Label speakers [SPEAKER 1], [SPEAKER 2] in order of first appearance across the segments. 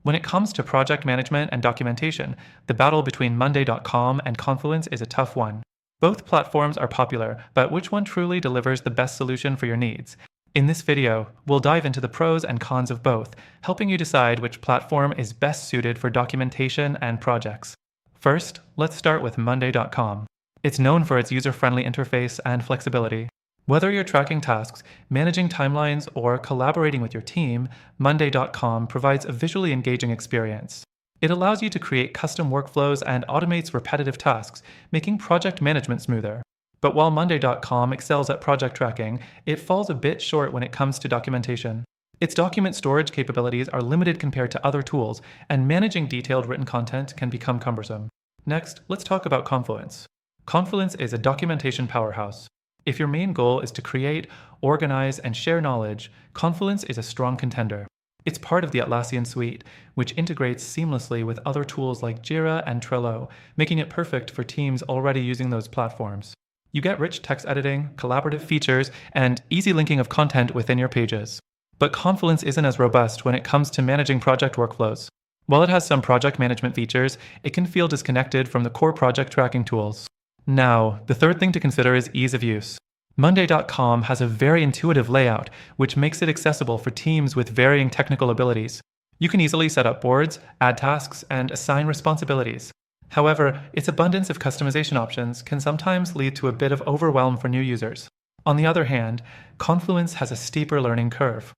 [SPEAKER 1] When it comes to project management and documentation, the battle between Monday.com and Confluence is a tough one. Both platforms are popular, but which one truly delivers the best solution for your needs? In this video, we'll dive into the pros and cons of both, helping you decide which platform is best suited for documentation and projects. First, let's start with Monday.com. It's known for its user-friendly interface and flexibility. Whether you're tracking tasks, managing timelines, or collaborating with your team, Monday.com provides a visually engaging experience. It allows you to create custom workflows and automates repetitive tasks, making project management smoother. But while Monday.com excels at project tracking, it falls a bit short when it comes to documentation. Its document storage capabilities are limited compared to other tools, and managing detailed written content can become cumbersome. Next, let's talk about Confluence. Confluence is a documentation powerhouse. If your main goal is to create, organize, and share knowledge, Confluence is a strong contender. It's part of the Atlassian suite, which integrates seamlessly with other tools like Jira and Trello, making it perfect for teams already using those platforms. You get rich text editing, collaborative features, and easy linking of content within your pages. But Confluence isn't as robust when it comes to managing project workflows. While it has some project management features, it can feel disconnected from the core project tracking tools. Now, the third thing to consider is ease of use. Monday.com has a very intuitive layout, which makes it accessible for teams with varying technical abilities. You can easily set up boards, add tasks, and assign responsibilities. However, its abundance of customization options can sometimes lead to a bit of overwhelm for new users. On the other hand, Confluence has a steeper learning curve.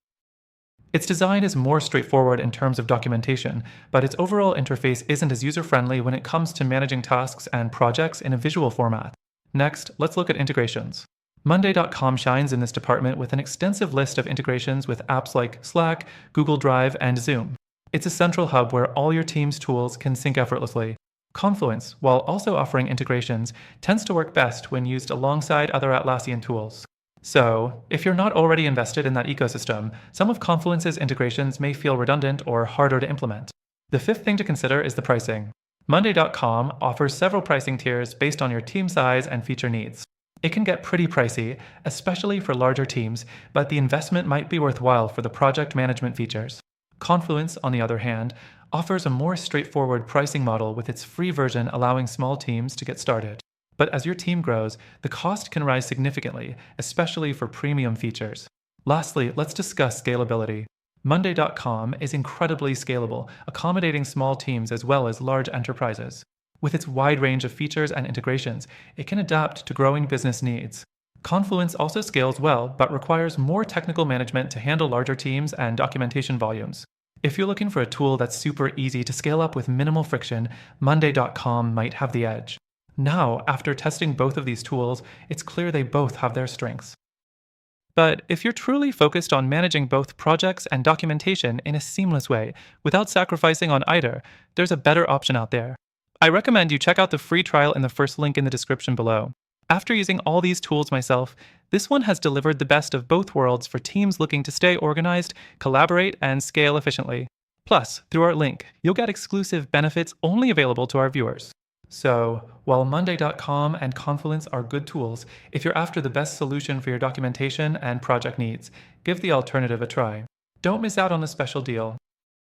[SPEAKER 1] Its design is more straightforward in terms of documentation, but its overall interface isn't as user-friendly when it comes to managing tasks and projects in a visual format. Next, let's look at integrations. Monday.com shines in this department with an extensive list of integrations with apps like Slack, Google Drive, and Zoom. It's a central hub where all your team's tools can sync effortlessly. Confluence, while also offering integrations, tends to work best when used alongside other Atlassian tools. So, if you're not already invested in that ecosystem, some of Confluence's integrations may feel redundant or harder to implement. The fifth thing to consider is the pricing. Monday.com offers several pricing tiers based on your team size and feature needs. It can get pretty pricey, especially for larger teams, but the investment might be worthwhile for the project management features. Confluence, on the other hand, offers a more straightforward pricing model with its free version allowing small teams to get started. But as your team grows, the cost can rise significantly, especially for premium features. Lastly, let's discuss scalability. Monday.com is incredibly scalable, accommodating small teams as well as large enterprises. With its wide range of features and integrations, it can adapt to growing business needs. Confluence also scales well, but requires more technical management to handle larger teams and documentation volumes. If you're looking for a tool that's super easy to scale up with minimal friction, Monday.com might have the edge. Now, after testing both of these tools, it's clear they both have their strengths. But if you're truly focused on managing both projects and documentation in a seamless way, without sacrificing on either, there's a better option out there. I recommend you check out the free trial in the first link in the description below. After using all these tools myself, this one has delivered the best of both worlds for teams looking to stay organized, collaborate, and scale efficiently. Plus, through our link, you'll get exclusive benefits only available to our viewers. So, while Monday.com and Confluence are good tools, if you're after the best solution for your documentation and project needs, give the alternative a try. Don't miss out on the special deal.